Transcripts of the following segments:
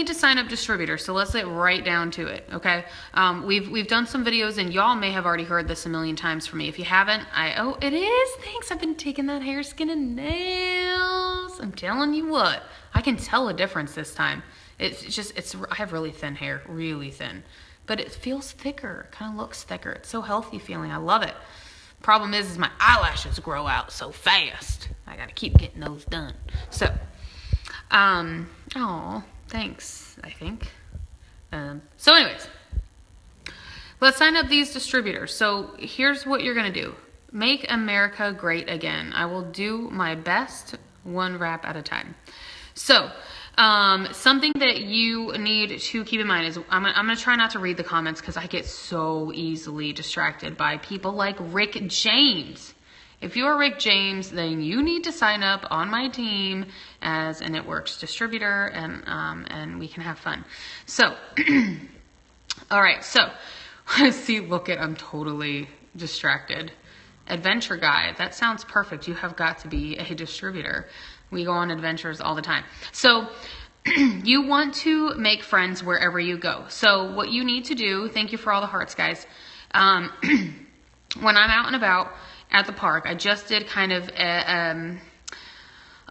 need to sign up distributors, so let's get right down to it, okay? We've done some videos, and y'all may have already heard this a million times from me. If you haven't, oh, it is. Thanks. I've been taking that hair, skin, and nails. I'm telling you what, I can tell a difference this time. I have really thin hair, really thin, but it feels thicker. It kind of looks thicker. It's so healthy feeling. I love it. Problem is my eyelashes grow out so fast. I gotta keep getting those done. So, oh, thanks, I think. So anyways, let's sign up these distributors. So here's what you're gonna do. Make America great again. I will do my best, one wrap at a time. So, something that you need to keep in mind is I'm gonna try not to read the comments because I get so easily distracted by people like Rick James. If you're Rick James, then you need to sign up on my team as a It Works distributor, and we can have fun. So, all right. So, see, I'm totally distracted. Adventure guide. That sounds perfect. You have got to be a distributor. We go on adventures all the time. So, you want to make friends wherever you go. So, what you need to do, thank you for all the hearts, guys. When I'm out and about at the park, I just did kind of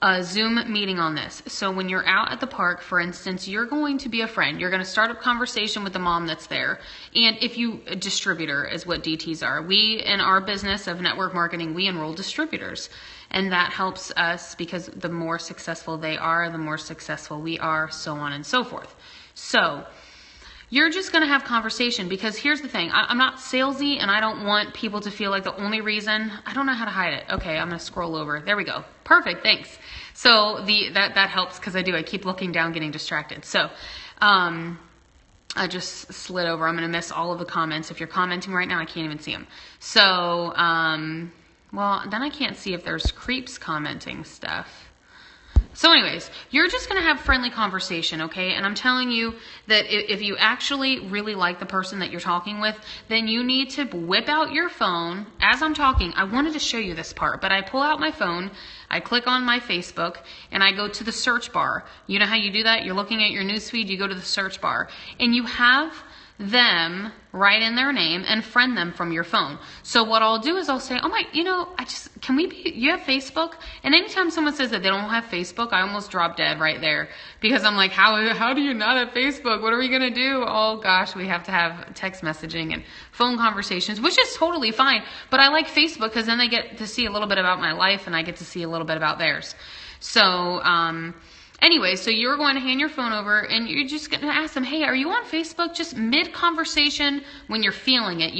a Zoom meeting on this. So when you're out at the park, for instance, you're going to be a friend. You're going to start a conversation with the mom that's there. And if you, a distributor is what DTs are. We, in our business of network marketing, we enroll distributors. And that helps us because the more successful they are, the more successful we are, so on and so forth. So you're just going to have conversation because here's the thing. I'm not salesy and I don't want people to feel like the only reason. I don't know how to hide it. Okay, I'm going to scroll over. There we go. Perfect. Thanks. So that helps because I keep looking down, getting distracted. So I just slid over. I'm going to miss all of the comments. If you're commenting right now, I can't even see them. So, well, then I can't see if there's creeps commenting stuff. So anyways, you're just going to have friendly conversation, okay? And I'm telling you that if you actually really like the person that you're talking with, then you need to whip out your phone. As I'm talking, I wanted to show you this part, but I pull out my phone, I click on my Facebook, and I go to the search bar. You know how you do that? You're looking at your newsfeed, you go to the search bar, and you have them write in their name and friend them from your phone. So what I'll do is I'll say, oh my, you have Facebook? And anytime someone says that they don't have Facebook, I almost drop dead right there because I'm like, how do you not have Facebook? What are we going to do? Oh gosh, we have to have text messaging and phone conversations, which is totally fine. But I like Facebook because then they get to see a little bit about my life and I get to see a little bit about theirs. So, anyway, so you're going to hand your phone over and you're just going to ask them, hey, are you on Facebook? Just mid-conversation when you're feeling it,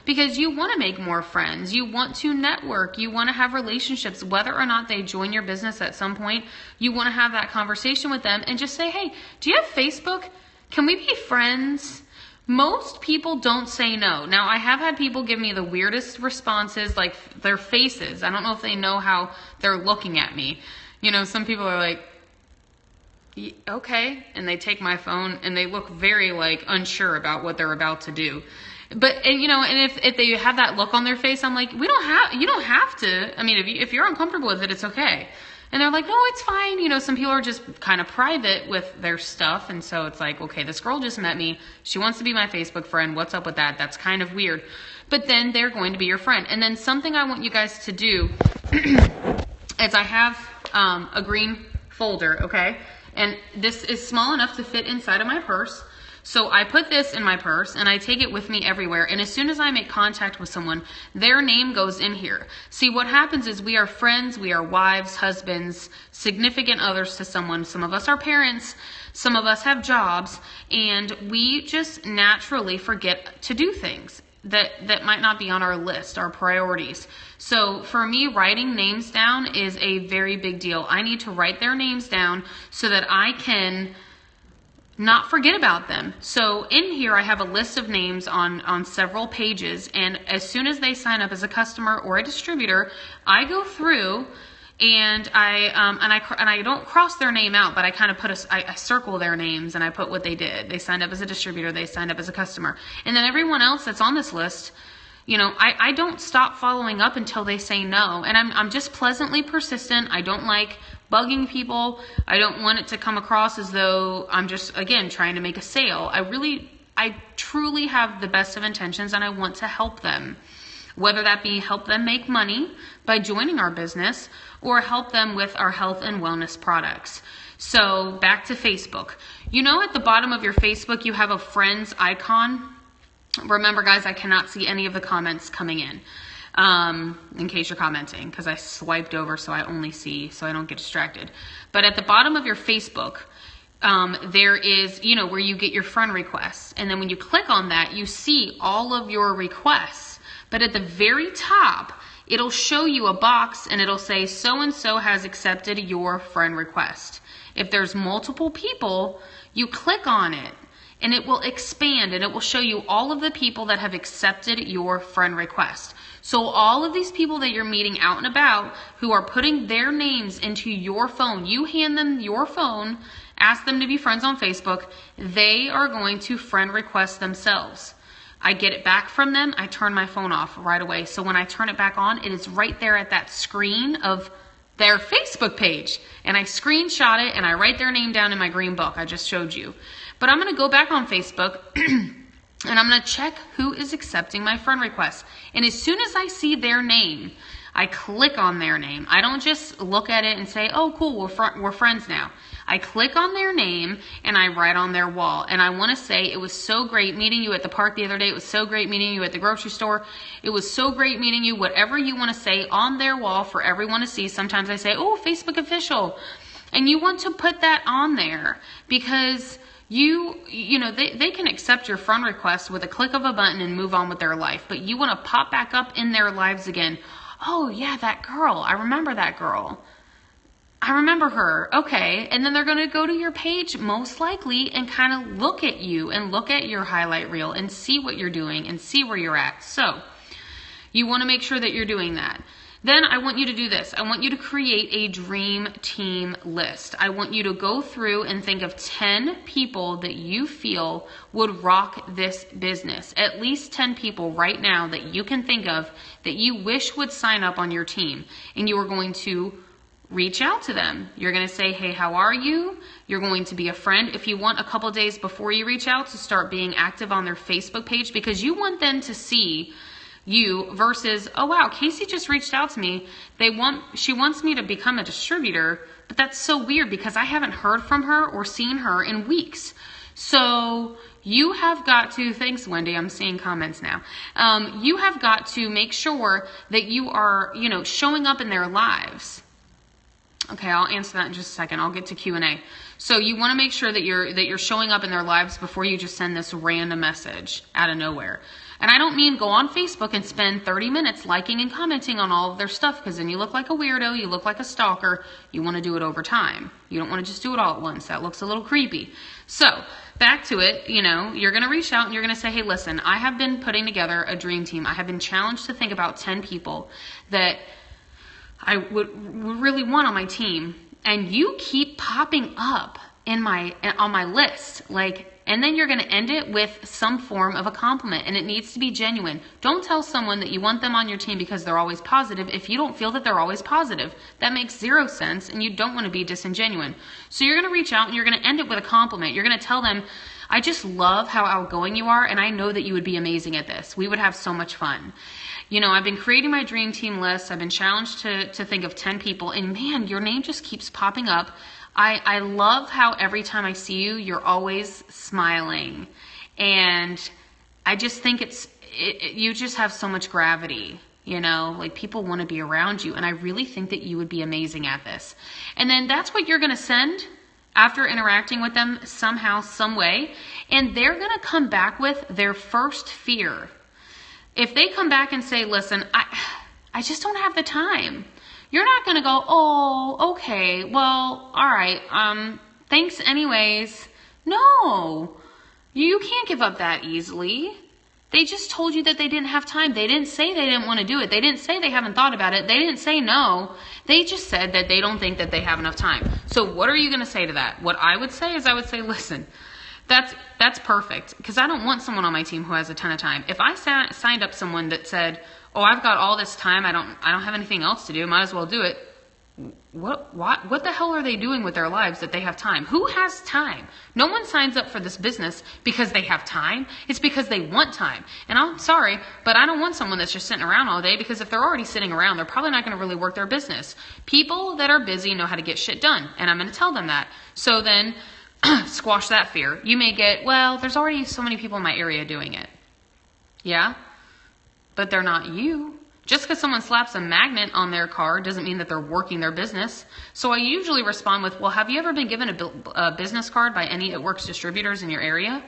because you want to make more friends. You want to network. You want to have relationships. Whether or not they join your business at some point, you want to have that conversation with them and just say, hey, do you have Facebook? Can we be friends? Most people don't say no. Now, I have had people give me the weirdest responses, like their faces. I don't know if they know how they're looking at me. Some people are like, okay, and they take my phone and they look very unsure about what they're about to do. But and if they have that look on their face, I'm like, you don't have to. I mean, if you're uncomfortable with it, it's okay. And they're like, no, it's fine. Some people are just kind of private with their stuff, and so it's like, okay, this girl just met me. She wants to be my Facebook friend. What's up with that? That's kind of weird. But then they're going to be your friend. And then something I want you guys to do is I have a green folder, okay? And this is small enough to fit inside of my purse. So I put this in my purse and I take it with me everywhere. And as soon as I make contact with someone, their name goes in here. See, what happens is we are friends, we are wives, husbands, significant others to someone. Some of us are parents, some of us have jobs, and we just naturally forget to do things that might not be on our list, our priorities. So for me, writing names down is a very big deal. I need to write their names down so that I can not forget about them. So in here, I have a list of names on several pages. And as soon as they sign up as a customer or a distributor, I go through and I don't cross their name out, but I kind of I circle their names and I put what they did. They signed up as a distributor. They signed up as a customer. And then everyone else that's on this list, I don't stop following up until they say no. And I'm just pleasantly persistent. I don't like bugging people. I don't want it to come across as though I'm just, again, trying to make a sale. I truly have the best of intentions, and I want to help them. Whether that be help them make money by joining our business, or help them with our health and wellness products. So back to Facebook. You know, at the bottom of your Facebook, you have a friends icon. Remember, guys, I cannot see any of the comments coming in case you're commenting, because I swiped over so I only see, so I don't get distracted. But at the bottom of your Facebook, there is, you know, where you get your friend requests. And then when you click on that, you see all of your requests. But at the very top, it'll show you a box and it'll say, so-and-so has accepted your friend request. If there's multiple people, you click on it and it will expand and it will show you all of the people that have accepted your friend request. So all of these people that you're meeting out and about who are putting their names into your phone, you hand them your phone, ask them to be friends on Facebook, they are going to friend request themselves. I get it back from them, I turn my phone off right away. So when I turn it back on, it is right there at that screen of their Facebook page. And I screenshot it and I write their name down in my green book I just showed you. But I'm going to go back on Facebook and I'm going to check who is accepting my friend request. And as soon as I see their name, I click on their name. I don't just look at it and say, oh, cool, we're friends now. I click on their name and I write on their wall. And I want to say it was so great meeting you at the park the other day. It was so great meeting you at the grocery store. It was so great meeting you. Whatever you want to say on their wall for everyone to see. Sometimes I say, oh, Facebook official. And you want to put that on there because you know, they can accept your friend request with a click of a button and move on with their life. But you want to pop back up in their lives again. Oh, yeah, that girl. I remember that girl. I remember her. Okay. And then they're going to go to your page most likely and kind of look at you and look at your highlight reel and see what you're doing and see where you're at. So you want to make sure that you're doing that. Then I want you to do this. I want you to create a dream team list. I want you to go through and think of 10 people that you feel would rock this business. At least 10 people right now that you can think of that you wish would sign up on your team. And you are going to reach out to them. You're going to say, hey, how are you? You're going to be a friend. If you want a couple days before you reach out to start being active on their Facebook page, because you want them to see you versus, oh wow, Casey just reached out to me. She wants me to become a distributor, but that's so weird because I haven't heard from her or seen her in weeks. So you have got to, thanks Wendy, I'm seeing comments now. You have got to make sure that you are, you know, showing up in their lives. Okay, I'll answer that in just a second. I'll get to Q&A. So you want to make sure that you're showing up in their lives before you just send this random message out of nowhere. And I don't mean go on Facebook and spend 30 minutes liking and commenting on all of their stuff, because then you look like a weirdo, you look like a stalker. You want to do it over time. You don't want to just do it all at once. That looks a little creepy. So back to it, you know, you're going to reach out and you're going to say, hey, listen, I have been putting together a dream team. I have been challenged to think about 10 people that I would really want on my team, and you keep popping up on my list, and then you're going to end it with some form of a compliment, and it needs to be genuine. Don't tell someone that you want them on your team because they're always positive if you don't feel that they're always positive. That makes zero sense, and you don't want to be disingenuine. So you're going to reach out and you're going to end it with a compliment. You're going to tell them, I just love how outgoing you are, and I know that you would be amazing at this. We would have so much fun. You know, I've been creating my dream team list. I've been challenged to think of 10 people, and man, your name just keeps popping up. I love how every time I see you, you're always smiling, and I just think you just have so much gravity. You know, like people want to be around you, and I really think that you would be amazing at this. And then that's what you're going to send after interacting with them somehow, some way, and they're going to come back with their first fear. If they come back and say, listen, I just don't have the time, you're not going to go, oh, okay, well, all right, thanks anyways. No, you can't give up that easily. They just told you that they didn't have time. They didn't say they didn't want to do it. They didn't say they haven't thought about it. They didn't say no. They just said that they don't think that they have enough time. So what are you going to say to that? What I would say is I would say, listen, that's perfect, because I don't want someone on my team who has a ton of time. If I signed up someone that said, oh, I've got all this time, I don't have anything else to do, might as well do it, what the hell are they doing with their lives that they have time? Who has time? No one signs up for this business because they have time. It's because they want time. And I'm sorry, but I don't want someone that's just sitting around all day, because if they're already sitting around, they're probably not going to really work their business. People that are busy know how to get shit done, and I'm going to tell them that. So then squash that fear. You may get, well, there's already so many people in my area doing it. Yeah, but they're not you. Just because someone slaps a magnet on their car doesn't mean that they're working their business. So I usually respond with, well, have you ever been given a business card by any It Works distributors in your area?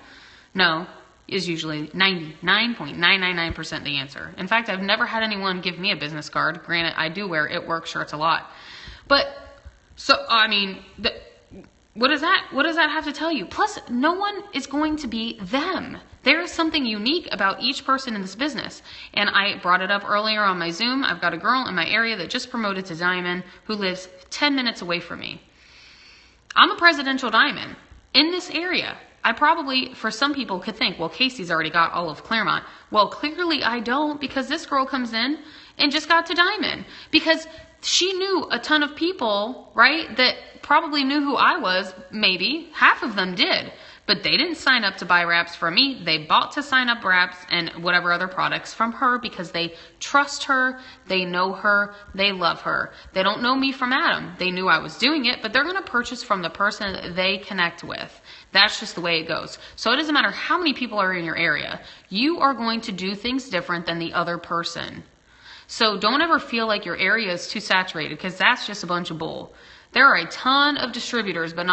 No, is usually 99.999% the answer. In fact, I've never had anyone give me a business card. Granted, I do wear It Works shirts a lot. But, so, I mean, what does that have to tell you? Plus, no one is going to be them. There is something unique about each person in this business. And I brought it up earlier on my Zoom. I've got a girl in my area that just promoted to Diamond who lives 10 minutes away from me. I'm a presidential Diamond in this area. I probably, for some people, could think, well, Casey's already got all of Claremont. Well, clearly I don't, because this girl comes in and just got to Diamond. Because she knew a ton of people, right, that probably knew who I was, maybe. Half of them did. But they didn't sign up to buy wraps from me. They bought to sign up wraps and whatever other products from her because they trust her, they know her, they love her. They don't know me from Adam. They knew I was doing it, but they're going to purchase from the person that they connect with. That's just the way it goes. So it doesn't matter how many people are in your area. You are going to do things different than the other person. So don't ever feel like your area is too saturated, because that's just a bunch of bull. There are a ton of distributors, but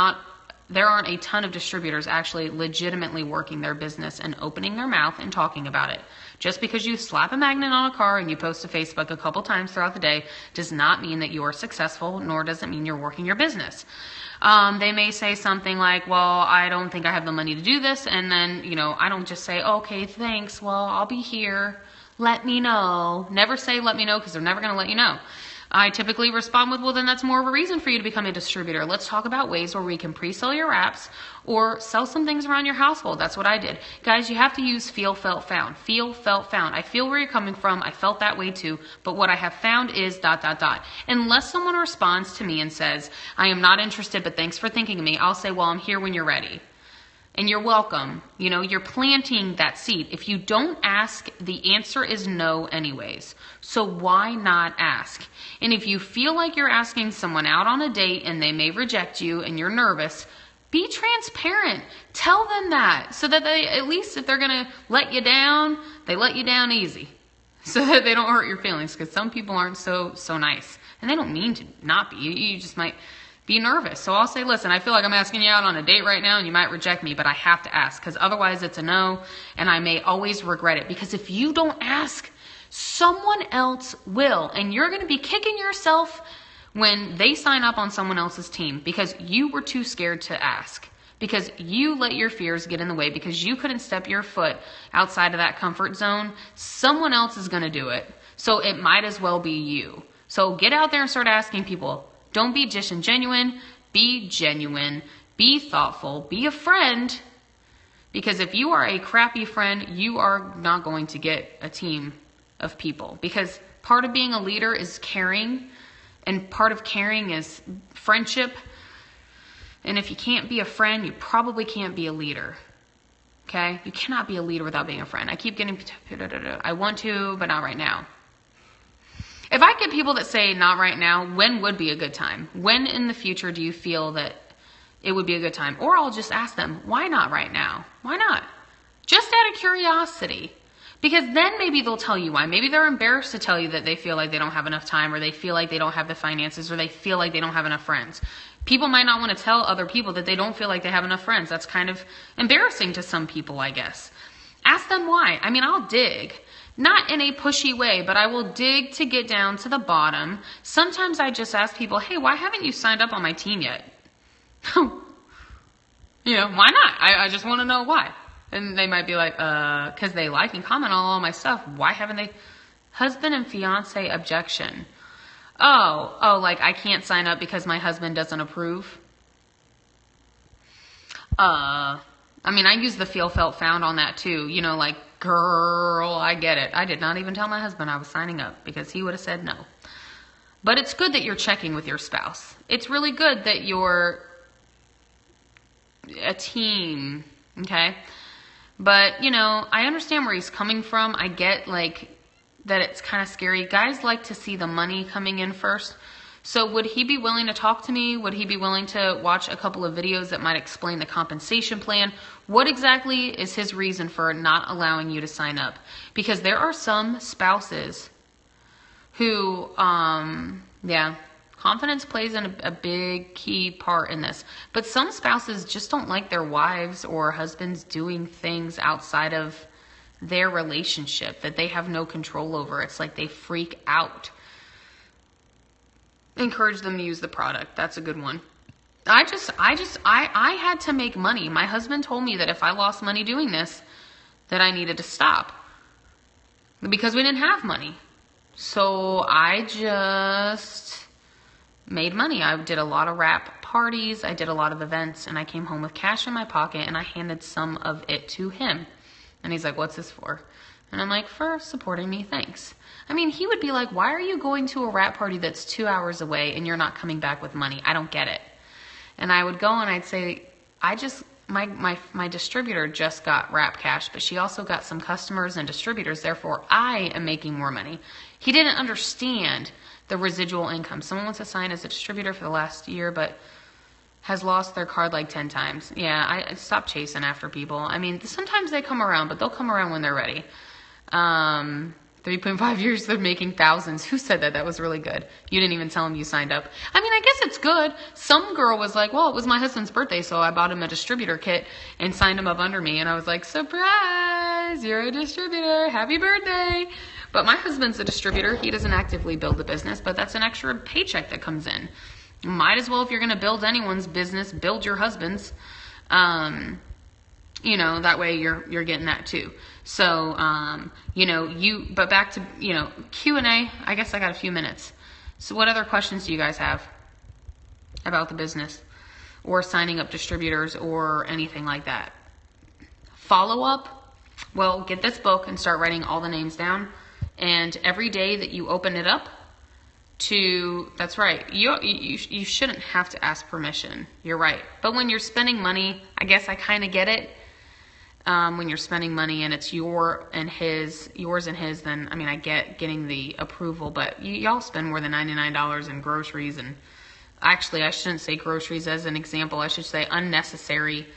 there aren't a ton of distributors actually legitimately working their business and opening their mouth and talking about it. Just because you slap a magnet on a car and you post to Facebook a couple times throughout the day does not mean that you are successful, nor does it mean you're working your business. They may say something like, well, I don't think I have the money to do this. And then, I don't just say, okay, thanks. Well, I'll be here. Let me know. Never say let me know, because they're never going to let you know. I typically respond with, well, then that's more of a reason for you to become a distributor. Let's talk about ways where we can pre-sell your wraps or sell some things around your household. That's what I did. Guys, you have to use feel, felt, found. Feel, felt, found. I feel where you're coming from. I felt that way too. But what I have found is ... Unless someone responds to me and says, I am not interested, but thanks for thinking of me, I'll say, well, I'm here when you're ready. And you're welcome. You're planting that seed. If you don't ask, the answer is no anyways. So why not ask? And if you feel like you're asking someone out on a date and they may reject you and you're nervous, be transparent. Tell them that, so that they, at least if they're going to let you down, they let you down easy, so that they don't hurt your feelings, because some people aren't so nice. And they don't mean to not be. You just might be nervous. So I'll say, listen, I feel like I'm asking you out on a date right now and you might reject me, but I have to ask, because otherwise it's a no and I may always regret it. Because if you don't ask, someone else will, and you're going to be kicking yourself when they sign up on someone else's team because you were too scared to ask, because you let your fears get in the way, because you couldn't step your foot outside of that comfort zone. Someone else is going to do it. So it might as well be you. So get out there and start asking people. Don't be disingenuous, be genuine, be thoughtful, be a friend, because if you are a crappy friend, you are not going to get a team of people, because part of being a leader is caring, and part of caring is friendship. And if you can't be a friend, you probably can't be a leader. Okay? You cannot be a leader without being a friend. I keep getting, I want to, but not right now. If I get people that say not right now, when would be a good time? When in the future do you feel that it would be a good time? Or I'll just ask them, why not right now? Why not? Just out of curiosity. Because then maybe they'll tell you why. Maybe they're embarrassed to tell you that they feel like they don't have enough time, or they feel like they don't have the finances, or they feel like they don't have enough friends. People might not want to tell other people that they don't feel like they have enough friends. That's kind of embarrassing to some people, I guess. Ask them why. I mean, I'll dig. Not in a pushy way, but I will dig to get down to the bottom. Sometimes I just ask people, hey, why haven't you signed up on my team yet? Why not? I just want to know why. And they might be like, because they like and comment on all my stuff. Why haven't they? Husband and fiance objection. Oh, like I can't sign up because my husband doesn't approve. I use the feel, felt, found on that too. Like, girl, I get it. I did not even tell my husband I was signing up because he would have said no. But it's good that you're checking with your spouse. It's really good that you're a team, okay? But, you know, I understand where he's coming from. I get, like, that it's kind of scary. Guys like to see the money coming in first. So would he be willing to talk to me? Would he be willing to watch a couple of videos that might explain the compensation plan? What exactly is his reason for not allowing you to sign up? Because there are some spouses who, confidence plays a big key part in this. But some spouses just don't like their wives or husbands doing things outside of their relationship that they have no control over. It's like they freak out. Encourage them to use the product. That's a good one. I had to make money. My husband told me that if I lost money doing this, that I needed to stop because we didn't have money. So I just made money. I did a lot of wrap parties. I did a lot of events, and I came home with cash in my pocket, and I handed some of it to him. And he's like, "What's this for?" And I'm like, "For supporting me, thanks." I mean, he would be like, "Why are you going to a wrap party that's 2 hours away and you're not coming back with money? I don't get it." And I would go and I'd say, my distributor just got wrap cash, but she also got some customers and distributors. Therefore, I am making more money. He didn't understand the residual income. Someone wants to sign as a distributor for the last year, but has lost their card like 10 times. Yeah, I stopped chasing after people. I mean, sometimes they come around, but they'll come around when they're ready. 3.5 years, they're making thousands. Who said that? That was really good. You didn't even tell him you signed up. I mean, I guess it's good. Some girl was like, "Well, it was my husband's birthday, so I bought him a distributor kit and signed him up under me." And I was like, "Surprise, you're a distributor. Happy birthday." But my husband's a distributor. He doesn't actively build the business, but that's an extra paycheck that comes in. Might as well, if you're going to build anyone's business, build your husband's. You know, that way you're getting that too. So, but back to, Q&A, I guess I got a few minutes. So what other questions do you guys have about the business or signing up distributors or anything like that? Follow up? Well, get this book and start writing all the names down. And every day that you open it up that's right. You shouldn't have to ask permission. You're right. But when you're spending money, I guess I kind of get it. When you're spending money and it's yours and his, then, I mean, I get getting the approval, but y'all spend more than $99 in groceries. And actually, I shouldn't say groceries as an example. I should say unnecessary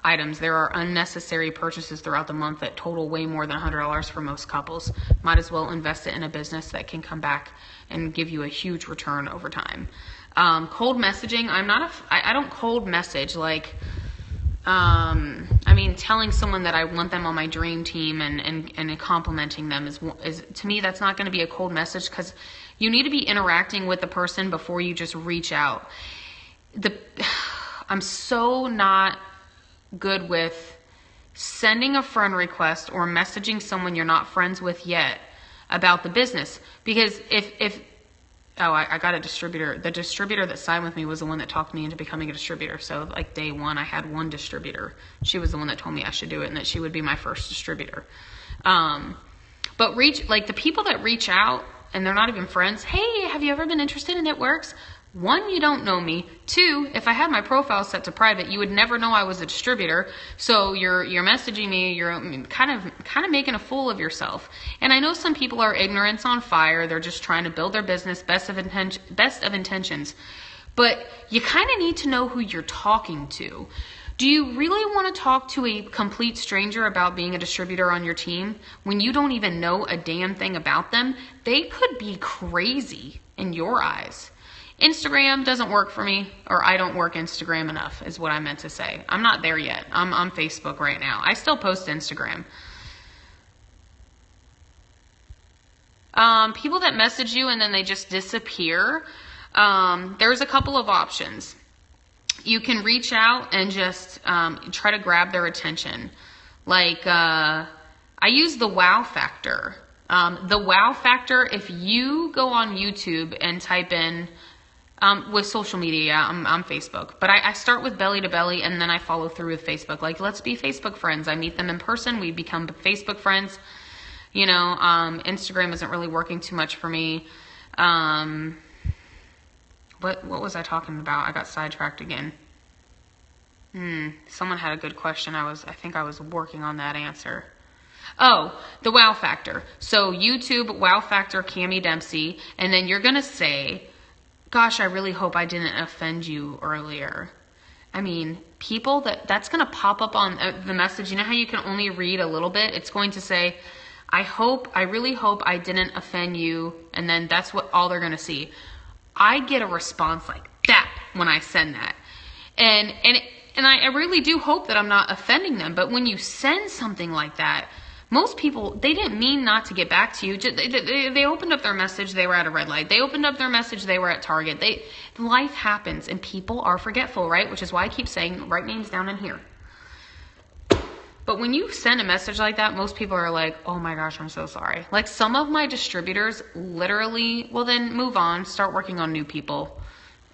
items. There are unnecessary purchases throughout the month that total way more than $100 for most couples. Might as well invest it in a business that can come back and give you a huge return over time. Cold messaging. I don't cold message like, telling someone that I want them on my dream team and complimenting them is to me, that's not going to be a cold message, because you need to be interacting with the person before you just reach out. I'm so not good with sending a friend request or messaging someone you're not friends with yet about the business, because I got a distributor. The distributor that signed with me was the one that talked me into becoming a distributor. So like day one, I had one distributor. She was the one that told me I should do it and that she would be my first distributor. But the people that reach out and they're not even friends. "Hey, have you ever been interested in Networks?" One, you don't know me. Two, if I had my profile set to private, you would never know I was a distributor. So you're messaging me, you're kind of making a fool of yourself. And I know some people are ignorance on fire. They're just trying to build their business, best of intentions. But you kind of need to know who you're talking to. Do you really want to talk to a complete stranger about being a distributor on your team when you don't even know a damn thing about them? They could be crazy in your eyes. Instagram doesn't work for me, or I don't work Instagram enough is what I meant to say. I'm not there yet. I'm on Facebook right now. I still post Instagram. People that message you and then they just disappear, there's a couple of options. You can reach out and just try to grab their attention. Like, I use the wow factor. The wow factor, if you go on YouTube and type in, with social media, I'm Facebook. But I start with belly to belly and then I follow through with Facebook. Like, let's be Facebook friends. I meet them in person. We become Facebook friends. Instagram isn't really working too much for me. what was I talking about? I got sidetracked again. Someone had a good question. I think I was working on that answer. Oh, the wow factor. So YouTube, wow factor, Cami Dempsey. And then you're going to say, gosh, I really hope I didn't offend you earlier. I mean, people that's going to pop up on the message. You know how you can only read a little bit? It's going to say, I really hope I didn't offend you. And then that's all they're going to see. I get a response like that when I send that. And I really do hope that I'm not offending them. But when you send something like that, most people, they didn't mean not to get back to you. They opened up their message, they were at a red light. They opened up their message, they were at Target. Life happens and people are forgetful, right? Which is why I keep saying write names down in here. But when you send a message like that, most people are like, oh my gosh, I'm so sorry. Like some of my distributors literally, well then move on, start working on new people.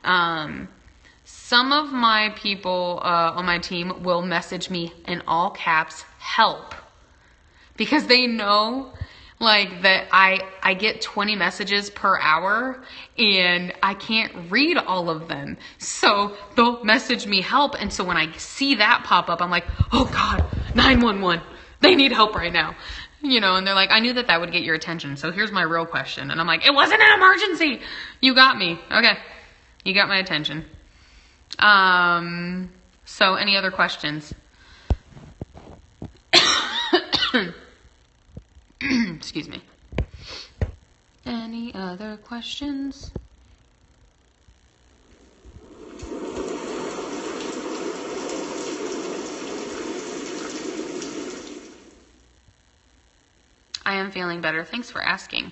Some of my people on my team will message me in all caps, help. Because they know like that I get 20 messages per hour and I can't read all of them. So they'll message me help. And so when I see that pop up, I'm like, oh God, 911, they need help right now. You know, and they're like, I knew that would get your attention. So here's my real question. And I'm like, it wasn't an emergency. You got me. Okay. You got my attention. So any other questions? Excuse me. Any other questions? I am feeling better. Thanks for asking.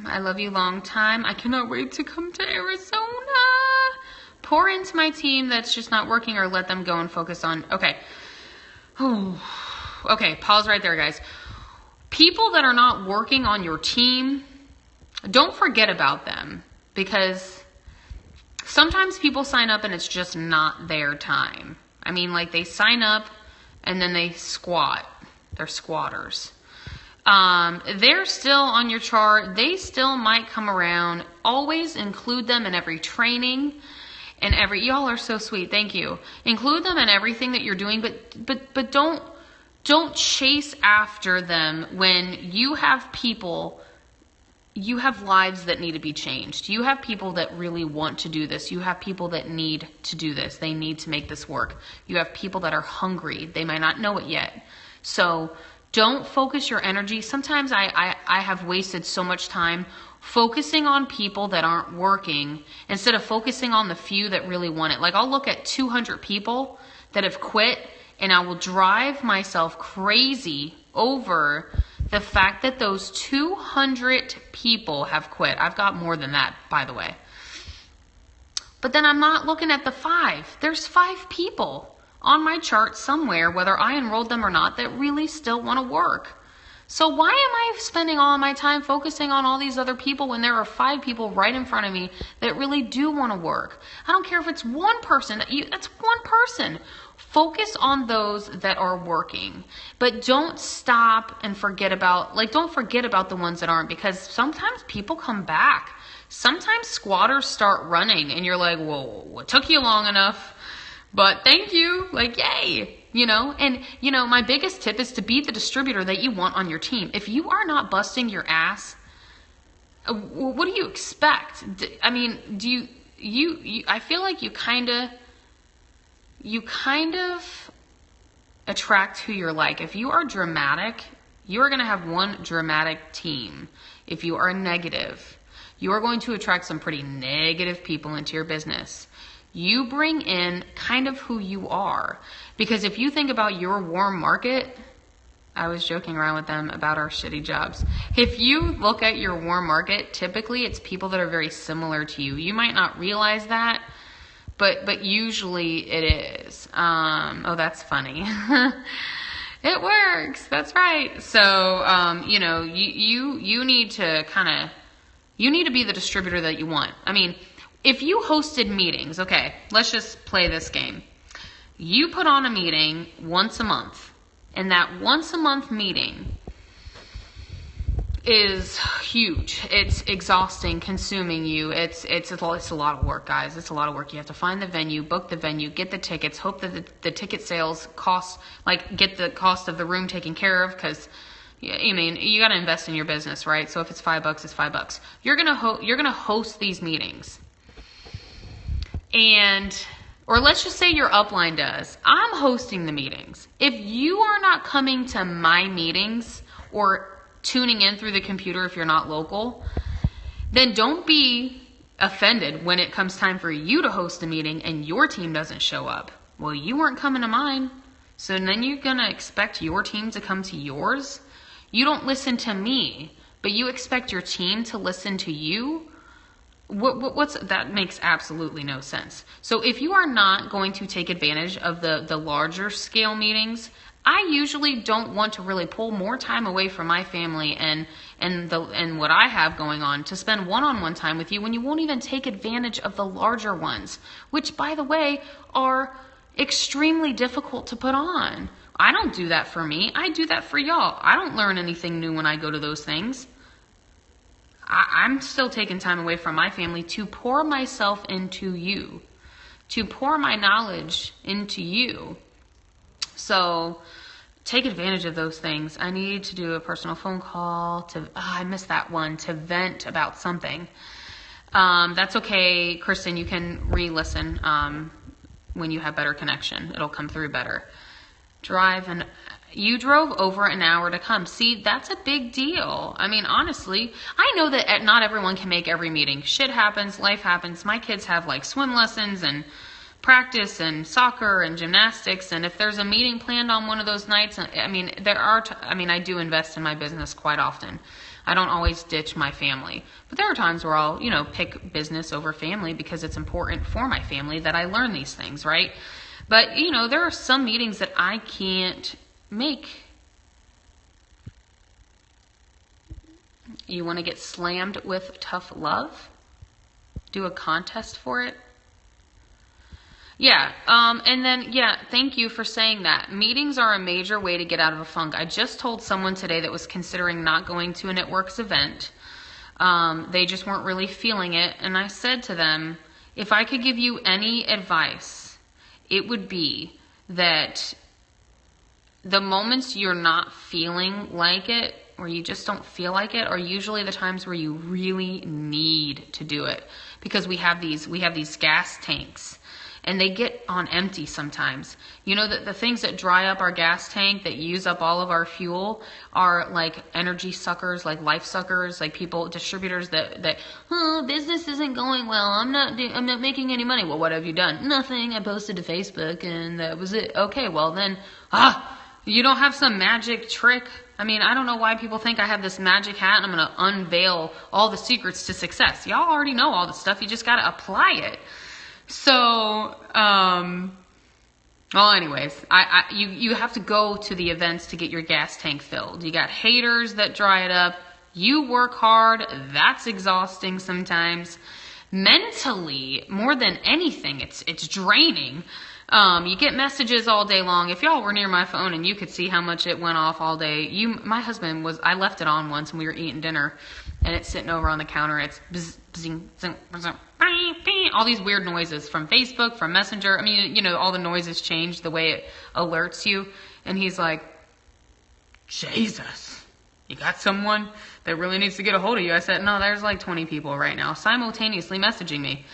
I love you long time. I cannot wait to come to Arizona. Pour into my team that's just not working or let them go and focus on, okay. Okay, pause right there, guys. People that are not working on your team, don't forget about them because sometimes people sign up and it's just not their time. I mean, like they sign up and then they squat. They're squatters. They're still on your chart. They still might come around. Always include them in every training and y'all are so sweet. Thank you. Include them in everything that you're doing, but don't chase after them when you have people, you have lives that need to be changed. You have people that really want to do this. You have people that need to do this. They need to make this work. You have people that are hungry. They might not know it yet. So don't focus your energy. Sometimes I have wasted so much time focusing on people that aren't working instead of focusing on the few that really want it. Like I'll look at 200 people that have quit and I will drive myself crazy over the fact that those 200 people have quit. I've got more than that, by the way. But then I'm not looking at the 5. There's 5 people on my chart somewhere, whether I enrolled them or not, that really still want to work. So why am I spending all my time focusing on all these other people when there are 5 people right in front of me that really do want to work? I don't care if it's one person. That's one person. Focus on those that are working. But don't stop and forget about, don't forget about the ones that aren't, because sometimes people come back. Sometimes squatters start running and you're like, whoa, it took you long enough, but thank you. Yay. And my biggest tip is to be the distributor that you want on your team. If you are not busting your ass, what do you expect? I mean, I feel like you kind of attract who you're like. If you are dramatic, you are going to have one dramatic team. If you are negative, you are going to attract some pretty negative people into your business. You bring in kind of who you are. Because if you think about your warm market, I was joking around with them about our shitty jobs. If you look at your warm market, typically it's people that are very similar to you. You might not realize that, but usually it is. Oh, that's funny. It works. That's right. So, you need to you need to be the distributor that you want. I mean, if you hosted meetings, okay, let's just play this game. You put on a meeting once a month. In that once a month meeting, is huge. It's exhausting, consuming you. It's a lot of work, guys. It's a lot of work. You have to find the venue, book the venue, get the tickets, hope that the ticket sales cost, like get the cost of the room taken care of, because I mean, you got to invest in your business, right? So if it's $5, it's $5. You're gonna host these meetings, or let's just say your upline does. I'm hosting the meetings. If you are not coming to my meetings or tuning in through the computer if you're not local, then don't be offended when it comes time for you to host a meeting and your team doesn't show up. Well, you weren't coming to mine, so then you're gonna expect your team to come to yours? You don't listen to me, but you expect your team to listen to you? That makes absolutely no sense. So if you are not going to take advantage of the larger scale meetings, I usually don't want to really pull more time away from my family and what I have going on to spend one-on-one time with you when you won't even take advantage of the larger ones, which, by the way, are extremely difficult to put on. I don't do that for me. I do that for y'all. I don't learn anything new when I go to those things. I'm still taking time away from my family to pour myself into you, to pour my knowledge into you. So take advantage of those things. I need to do a personal phone call I missed that one, to vent about something. That's okay, Kristen. You can re-listen when you have better connection. It'll come through better. You drove over an hour to come. See, that's a big deal. I mean, honestly, I know that not everyone can make every meeting. Shit happens, life happens. My kids have like swim lessons and practice and soccer and gymnastics, and if there's a meeting planned on one of those nights, I mean, I do invest in my business quite often. I don't always ditch my family, but there are times where I'll, pick business over family because it's important for my family that I learn these things, right? But, there are some meetings that I can't make. You want to get slammed with tough love? Do a contest for it? Yeah, thank you for saying that. Meetings are a major way to get out of a funk. I just told someone today that was considering not going to a Networks event. They just weren't really feeling it. And I said to them, if I could give you any advice, it would be that the moments you're not feeling like it, or you just don't feel like it, are usually the times where you really need to do it. Because we have these gas tanks, and they get on empty sometimes. The things that dry up our gas tank, that use up all of our fuel, are like energy suckers, like life suckers, like distributors that business isn't going well. I'm not making any money. Well, what have you done? Nothing. I posted to Facebook and that was it. Okay, well then, you don't have some magic trick. I mean, I don't know why people think I have this magic hat and I'm going to unveil all the secrets to success. Y'all already know all the stuff. You just got to apply it. So, anyways, you have to go to the events to get your gas tank filled. You got haters that dry it up. You work hard. That's exhausting sometimes. Mentally, more than anything, it's draining. You get messages all day long. If y'all were near my phone and you could see how much it went off all day, my husband I left it on once when we were eating dinner, and it's sitting over on the counter. It's bzz, bzing, zing, bzing, bing, bing, all these weird noises from Facebook, from Messenger. I mean, all the noises change the way it alerts you. And he's like, Jesus, you got someone that really needs to get a hold of you? I said, no, there's like 20 people right now simultaneously messaging me.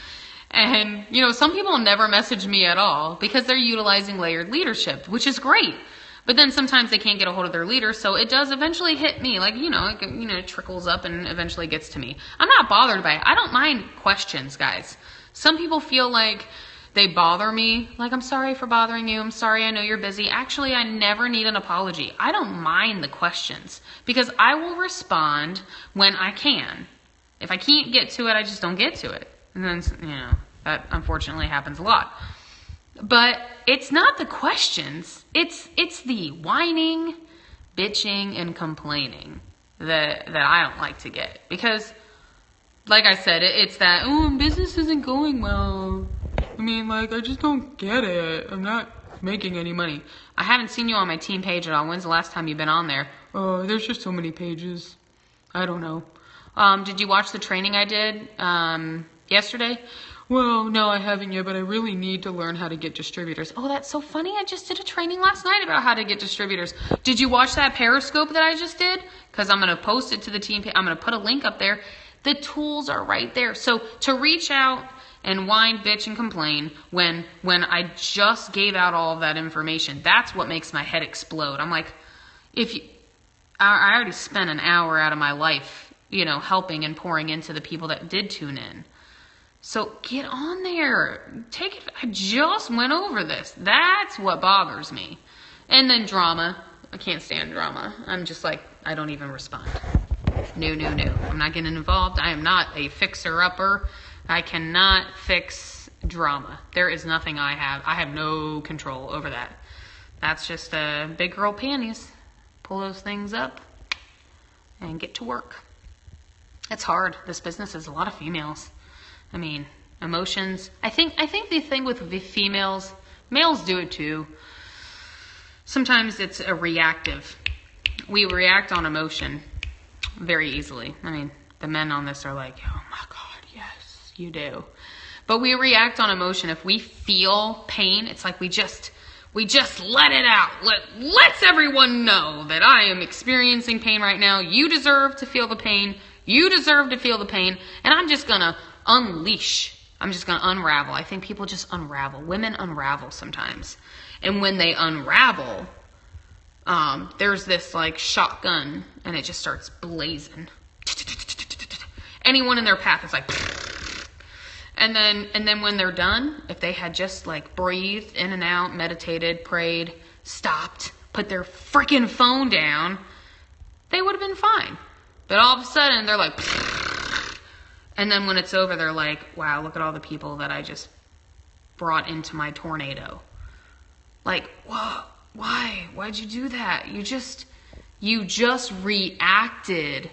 And, some people never message me at all because they're utilizing layered leadership, which is great. But then sometimes they can't get a hold of their leader, so it does eventually hit me. Like, it trickles up and eventually gets to me. I'm not bothered by it. I don't mind questions, guys. Some people feel like they bother me. Like, I'm sorry for bothering you. I'm sorry, I know you're busy. Actually, I never need an apology. I don't mind the questions because I will respond when I can. If I can't get to it, I just don't get to it. And then, that unfortunately happens a lot. But it's not the questions. It's the whining, bitching, and complaining that I don't like to get. Because, like I said, it's that, business isn't going well. I mean, I just don't get it. I'm not making any money. I haven't seen you on my team page at all. When's the last time you've been on there? Oh, there's just so many pages. I don't know. Did you watch the training I did yesterday? Well, no, I haven't yet, but I really need to learn how to get distributors. Oh, that's so funny. I just did a training last night about how to get distributors. Did you watch that Periscope that I just did? Because I'm going to post it to the team. I'm going to put a link up there. The tools are right there. So to reach out and whine, bitch, and complain when I just gave out all of that information, that's what makes my head explode. I'm like, I already spent an hour out of my life, helping and pouring into the people that did tune in. So get on there. Take it. I just went over this. That's what bothers me. And then drama. I can't stand drama. I'm just like, I don't even respond. No. I'm not getting involved. I am not a fixer-upper. I cannot fix drama. There is nothing I have. I have no control over that. That's just big girl panties. Pull those things up and get to work. It's hard. This business is a lot of females. I mean, emotions. I think the thing with females, males do it too. Sometimes it's a reactive. We react on emotion very easily. I mean, the men on this are like, oh my God, yes, you do. But we react on emotion. If we feel pain, it's like we just let it out. Let's everyone know that I am experiencing pain right now. You deserve to feel the pain. You deserve to feel the pain. And I'm just going to unleash. I'm just going to unravel. I think people just unravel. Women unravel sometimes. And when they unravel, there's this like shotgun and it just starts blazing. Anyone in their path is like, and then when they're done, if they had just like breathed in and out, meditated, prayed, stopped, put their freaking phone down, they would have been fine. But all of a sudden they're like, and then when it's over, they're like, wow, look at all the people that I just brought into my tornado. Like, whoa, why? Why'd you do that? You just reacted.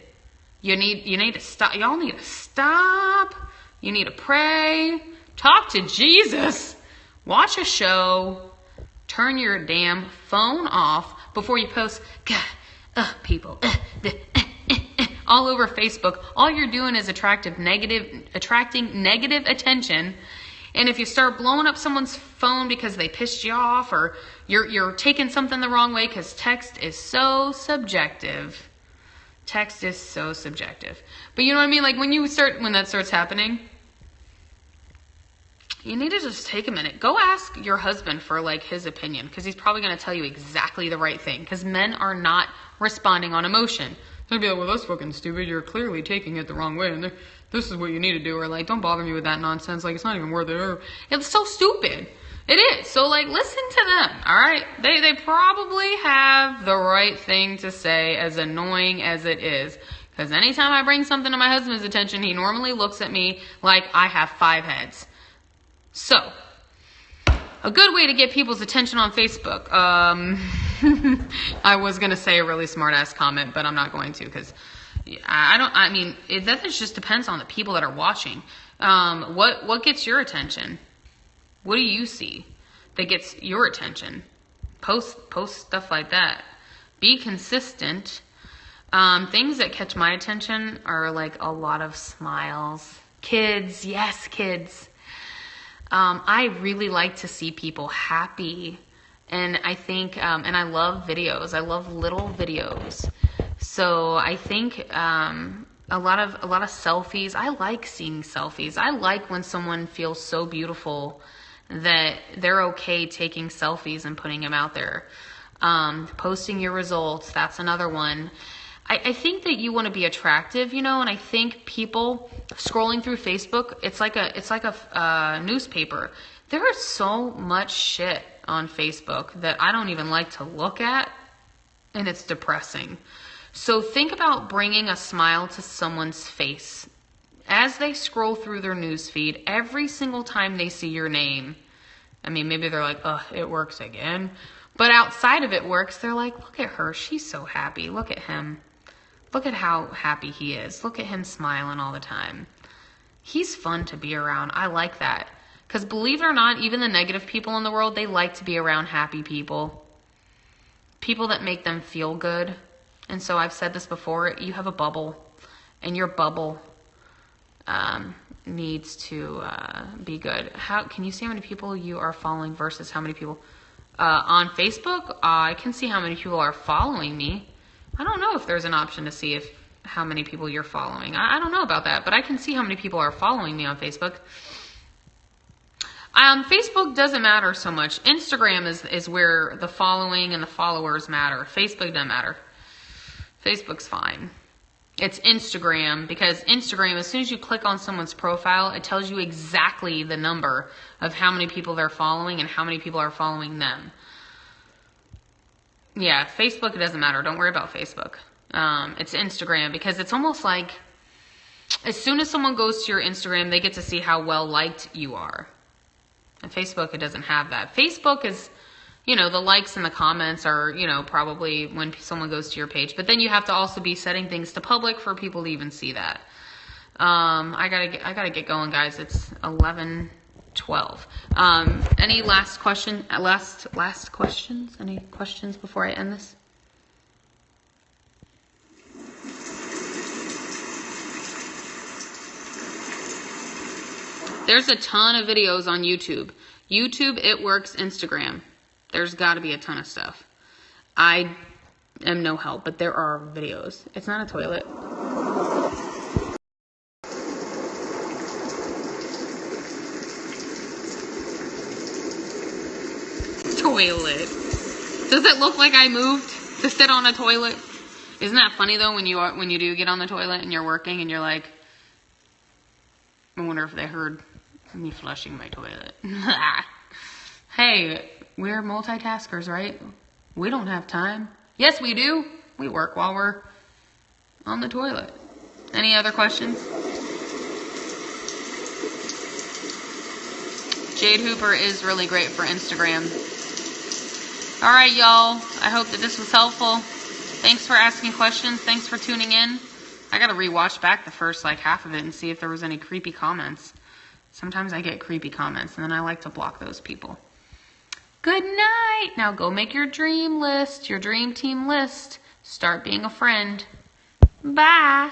You need to stop. Y'all need to stop. You need to pray. Talk to Jesus. Watch a show. Turn your damn phone off before you post, people, all over Facebook. All you're doing is attracting negative attention. And if you start blowing up someone's phone because they pissed you off, or you're taking something the wrong way, because text is so subjective. Text is so subjective. But you know what I mean? Like when that starts happening, you need to just take a minute. Go ask your husband for like his opinion, because he's probably going to tell you exactly the right thing, because men are not responding on emotion. They'll be like, well, that's fucking stupid. You're clearly taking it the wrong way. And this is what you need to do. Or like, don't bother me with that nonsense. Like, it's not even worth it. Or, it's so stupid. It is. So like, listen to them. All right. They probably have the right thing to say, as annoying as it is. Because anytime I bring something to my husband's attention, he normally looks at me like I have 5 heads. So, a good way to get people's attention on Facebook. I was going to say a really smart ass comment, but I'm not going to, because that just depends on the people that are watching. What gets your attention? What do you see that gets your attention? Post stuff like that. Be consistent. Things that catch my attention are like a lot of smiles. Kids, yes, kids. I really like to see people happy. And I think, and I love videos. I love little videos. So I think, a lot of selfies. I like seeing selfies. I like when someone feels so beautiful that they're okay taking selfies and putting them out there. Posting your results. That's another one. I think that you want to be attractive, and I think people scrolling through Facebook, it's like a newspaper. There is so much shit on Facebook that I don't even like to look at, and it's depressing. So think about bringing a smile to someone's face as they scroll through their newsfeed every single time they see your name. I mean, maybe they're like, ugh, it works again. But outside of it works, they're like, look at her. She's so happy. Look at him. Look at how happy he is. Look at him smiling all the time. He's fun to be around. I like that. Because believe it or not, even the negative people in the world, they like to be around happy people. People that make them feel good. And so I've said this before, you have a bubble. and your bubble needs to be good. How can you see how many people you are following versus how many people on Facebook? I can see how many people are following me. I don't know if there's an option to see how many people you're following. I don't know about that, but I can see how many people are following me on Facebook. Facebook doesn't matter so much. Instagram is where the following and the followers matter. Facebook doesn't matter. Facebook's fine. It's Instagram, because Instagram, as soon as you click on someone's profile, it tells you exactly the number of how many people they're following and how many people are following them. Yeah, Facebook, it doesn't matter. Don't worry about Facebook. It's Instagram, because it's almost like as soon as someone goes to your Instagram, they get to see how well liked you are. And Facebook, it doesn't have that. Facebook is, the likes and the comments are, probably when someone goes to your page. But then you have to also be setting things to public for people to even see that. I gotta get going, guys. It's 11:12. Any last question? Last questions? Any questions before I end this? There's a ton of videos on YouTube. YouTube, it works. Instagram. There's got to be a ton of stuff. I am no help, but there are videos. It's not a toilet. Toilet. Does it look like I moved to sit on a toilet? Isn't that funny though when you do get on the toilet and you're working and you're like, I wonder if they heard me flushing my toilet. Hey, we're multitaskers, right? We don't have time. Yes, we do. We work while we're on the toilet. Any other questions? Jade Hooper is really great for Instagram. All right, y'all. I hope that this was helpful. Thanks for asking questions. Thanks for tuning in. I gotta rewatch back the first half of it and see if there was any creepy comments. Sometimes I get creepy comments and then I like to block those people. Good night. Now go make your dream list, your dream team list. Start being a friend. Bye.